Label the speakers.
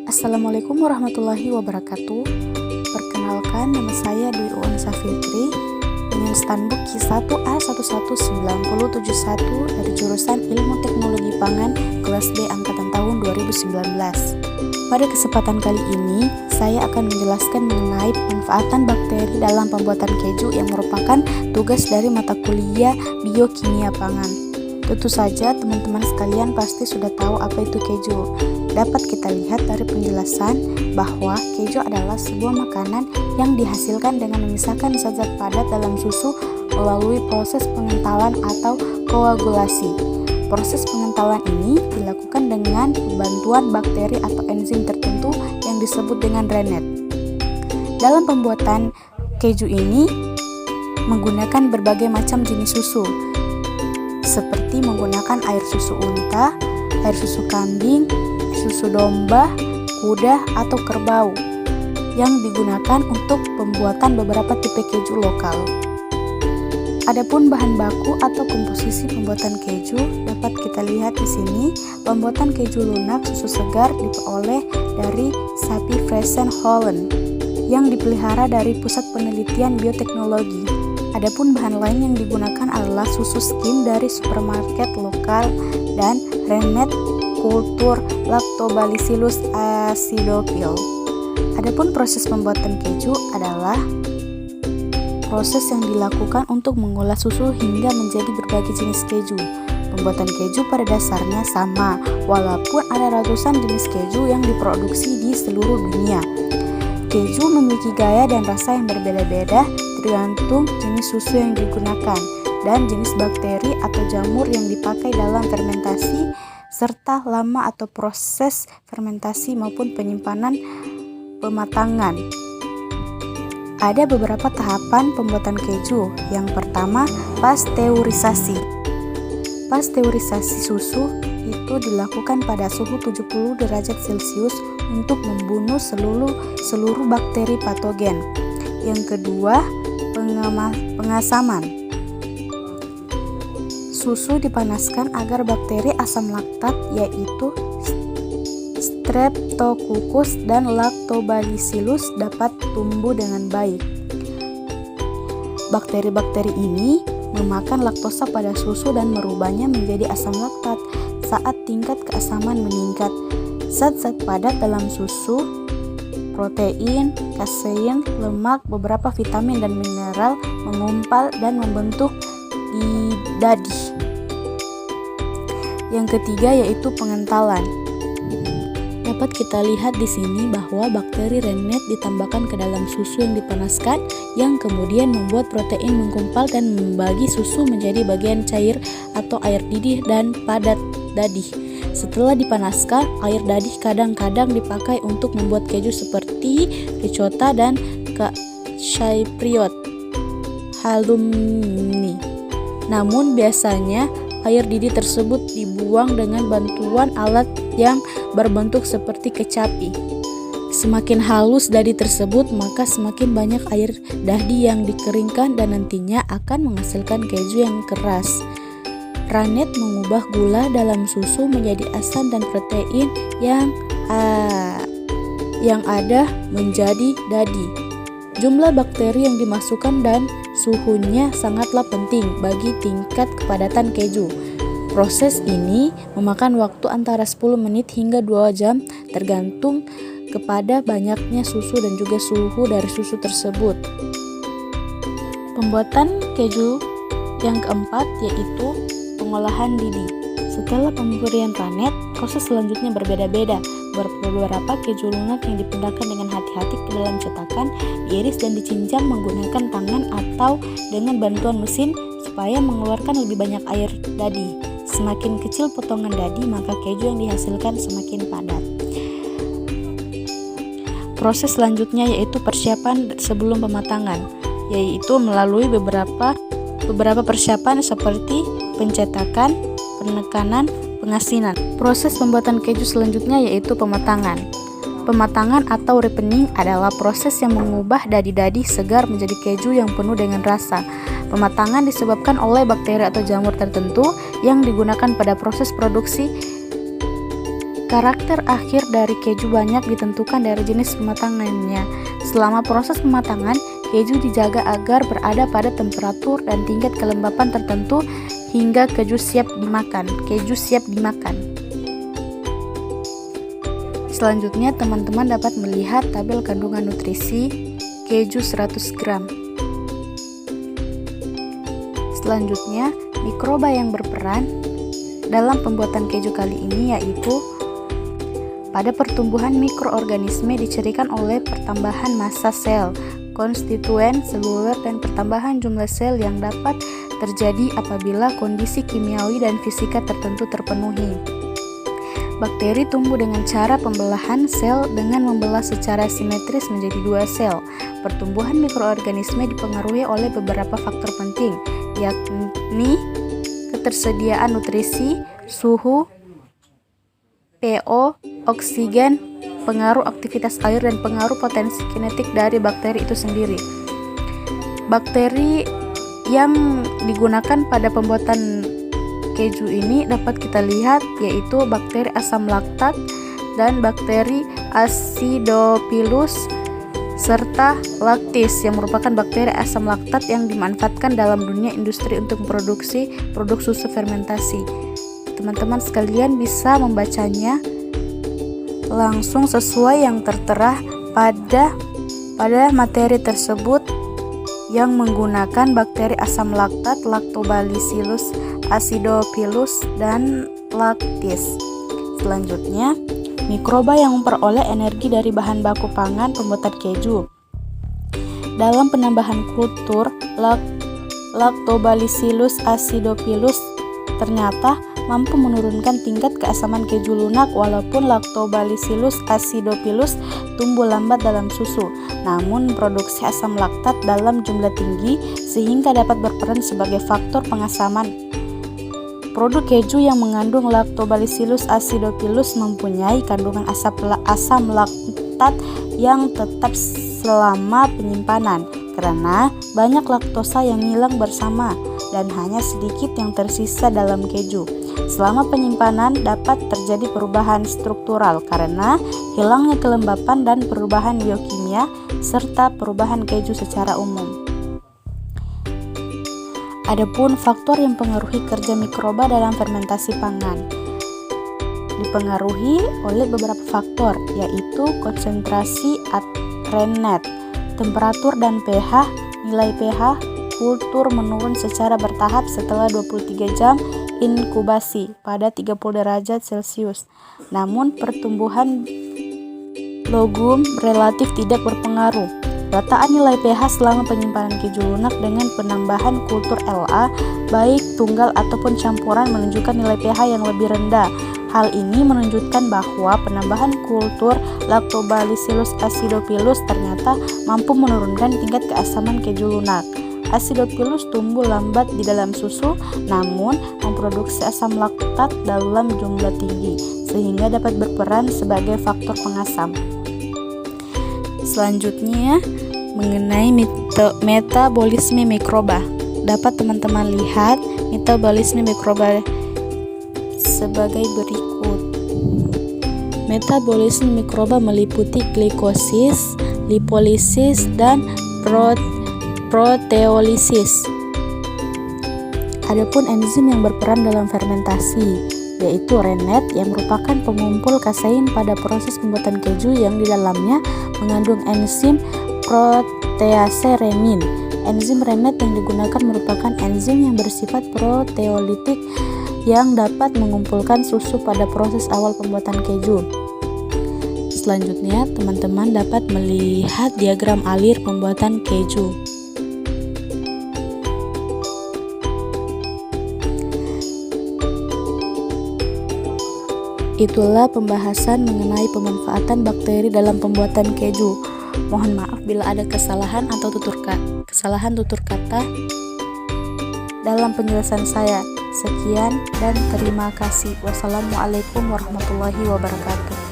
Speaker 1: Assalamualaikum warahmatullahi wabarakatuh. Perkenalkan, nama saya Dwi Uwansa Fitri dengan Standbook Q1A119071 dari jurusan Ilmu Teknologi Pangan kelas B angkatan tahun 2019. Pada kesempatan kali ini, saya akan menjelaskan mengenai pemanfaatan bakteri dalam pembuatan keju yang merupakan tugas dari mata kuliah Biokimia Pangan. Tentu saja teman-teman sekalian pasti sudah tahu apa itu keju. Dapat kita lihat dari penjelasan bahwa keju adalah sebuah makanan yang dihasilkan dengan memisahkan zat-zat padat dalam susu melalui proses pengentalan atau koagulasi. Proses pengentalan ini dilakukan dengan bantuan bakteri atau enzim tertentu yang disebut dengan rennet. Dalam pembuatan keju ini menggunakan berbagai macam jenis susu, seperti menggunakan air susu unta, air susu kambing, susu domba, kuda, atau kerbau yang digunakan untuk pembuatan beberapa tipe keju lokal. Adapun bahan baku atau komposisi pembuatan keju dapat kita lihat di sini. Pembuatan keju lunak susu segar diperoleh dari sapi Friesen Holland yang dipelihara dari Pusat Penelitian Bioteknologi. Adapun bahan lain yang digunakan adalah susu skim dari supermarket lokal dan rennet kultur Lactobacillus acidophilus. Adapun proses pembuatan keju adalah proses yang dilakukan untuk mengolah susu hingga menjadi berbagai jenis keju. Pembuatan keju pada dasarnya sama, walaupun ada ratusan jenis keju yang diproduksi di seluruh dunia. Keju memiliki gaya dan rasa yang berbeda-beda tergantung jenis susu yang digunakan dan jenis bakteri atau jamur yang dipakai dalam fermentasi, serta lama atau proses fermentasi maupun penyimpanan pematangan. Ada beberapa tahapan pembuatan keju. Yang pertama, pasteurisasi. Pasteurisasi susu itu dilakukan pada suhu 70 derajat Celcius untuk membunuh seluruh bakteri patogen. Yang kedua, pengasaman. Susu dipanaskan agar bakteri asam laktat yaitu Streptococcus dan Lactobacillus dapat tumbuh dengan baik. Bakteri-bakteri ini memakan laktosa pada susu dan merubahnya menjadi asam laktat. Saat tingkat keasaman meningkat, zat-zat padat dalam susu, protein, kasein, lemak, beberapa vitamin dan mineral mengumpal dan membentuk di dadi. Yang ketiga yaitu pengentalan. Dapat kita lihat di sini bahwa bakteri rennet ditambahkan ke dalam susu yang dipanaskan, yang kemudian membuat protein menggumpal dan membagi susu menjadi bagian cair atau air didih dan padat dadih. Setelah dipanaskan, air dadih kadang-kadang dipakai untuk membuat keju seperti ricotta dan chypriot halloumi. Namun biasanya air didih tersebut dibuang dengan bantuan alat yang berbentuk seperti kecapi. Semakin halus dadi tersebut, maka semakin banyak air dadi yang dikeringkan dan nantinya akan menghasilkan keju yang keras. Rennet mengubah gula dalam susu menjadi asam dan protein yang ada menjadi dadi. Jumlah bakteri yang dimasukkan dan suhunya sangatlah penting bagi tingkat kepadatan keju. Proses ini memakan waktu antara 10 menit hingga 2 jam tergantung kepada banyaknya susu dan juga suhu dari susu tersebut. Pembuatan keju yang keempat yaitu pengolahan didi. Setelah pemberian rennet, proses selanjutnya berbeda-beda. Beberapa keju lunak yang dipindahkan dengan hati-hati ke dalam cetakan, diiris dan dicincang menggunakan tangan atau dengan bantuan mesin supaya mengeluarkan lebih banyak air dadi. Semakin kecil potongan dadi, maka keju yang dihasilkan semakin padat. Proses selanjutnya yaitu persiapan sebelum pematangan, yaitu melalui beberapa persiapan seperti pencetakan, penekanan, pengasinan. Proses pembuatan keju selanjutnya yaitu pematangan. Pematangan atau ripening adalah proses yang mengubah dadi-dadi segar menjadi keju yang penuh dengan rasa. Pematangan disebabkan oleh bakteri atau jamur tertentu yang digunakan pada proses produksi Karakter akhir dari keju banyak ditentukan dari jenis pematangannya. Selama proses pematangan, keju dijaga agar berada pada temperatur dan tingkat kelembapan tertentu hingga keju siap dimakan. Selanjutnya, teman-teman dapat melihat tabel kandungan nutrisi keju 100 gram. Selanjutnya, mikroba yang berperan dalam pembuatan keju kali ini yaitu pada pertumbuhan mikroorganisme dicirikan oleh pertambahan massa sel, konstituen seluler, dan pertambahan jumlah sel yang dapat terjadi apabila kondisi kimiawi dan fisika tertentu terpenuhi. Bakteri tumbuh dengan cara pembelahan sel dengan membelah secara simetris menjadi 2 sel. Pertumbuhan mikroorganisme dipengaruhi oleh beberapa faktor penting, yakni ketersediaan nutrisi, suhu, pH, oksigen, pengaruh aktivitas air, dan pengaruh potensi kinetik dari bakteri itu sendiri. Bakteri yang digunakan pada pembuatan keju ini dapat kita lihat yaitu bakteri asam laktat dan bakteri Acidophilus serta lactis yang merupakan bakteri asam laktat yang dimanfaatkan dalam dunia industri untuk memproduksi produk susu fermentasi. Teman-teman sekalian bisa membacanya langsung sesuai yang tertera pada materi tersebut yang menggunakan bakteri asam laktat, Lactobacillus acidophilus, dan lactis. Selanjutnya, mikroba yang memperoleh energi dari bahan baku pangan pembuatan keju. Dalam penambahan kultur, Lactobacillus acidophilus ternyata mampu menurunkan tingkat keasaman keju lunak walaupun Lactobacillus acidophilus tumbuh lambat dalam susu. Namun produksi asam laktat dalam jumlah tinggi sehingga dapat berperan sebagai faktor pengasaman. Produk keju yang mengandung Lactobacillus acidophilus mempunyai kandungan asam laktat yang tetap selama penyimpanan karena banyak laktosa yang hilang bersama dan hanya sedikit yang tersisa dalam keju. Selama penyimpanan dapat terjadi perubahan struktural karena hilangnya kelembapan dan perubahan biokimia serta perubahan keju secara umum. Adapun faktor yang mempengaruhi kerja mikroba dalam fermentasi pangan dipengaruhi oleh beberapa faktor, yaitu konsentrasi rennet, temperatur dan pH. Nilai pH kultur menurun secara bertahap setelah 23 jam inkubasi pada 30 derajat Celcius. Namun pertumbuhan logum relatif tidak berpengaruh. Rataan nilai pH selama penyimpanan keju lunak dengan penambahan kultur LA baik tunggal ataupun campuran menunjukkan nilai pH yang lebih rendah. Hal ini menunjukkan bahwa penambahan kultur Lactobacillus acidophilus ternyata mampu menurunkan tingkat keasaman keju lunak. Acidophilus tumbuh lambat di dalam susu namun memproduksi asam laktat dalam jumlah tinggi sehingga dapat berperan sebagai faktor pengasam. Selanjutnya mengenai metabolisme mikroba. Dapat teman-teman lihat metabolisme mikroba sebagai berikut. Metabolisme mikroba meliputi glikosis, lipolisis, dan proteolisis. Adapun enzim yang berperan dalam fermentasi yaitu rennet yang merupakan pengumpul kasein pada proses pembuatan keju yang di dalamnya mengandung enzim protease renin. Enzim rennet yang digunakan merupakan enzim yang bersifat proteolitik yang dapat mengumpulkan susu pada proses awal pembuatan keju. Selanjutnya, teman-teman dapat melihat diagram alir pembuatan keju. Itulah pembahasan mengenai pemanfaatan bakteri dalam pembuatan keju. Mohon maaf bila ada kesalahan atau tutur kata dalam penjelasan saya. Sekian dan terima kasih. Wassalamualaikum warahmatullahi wabarakatuh.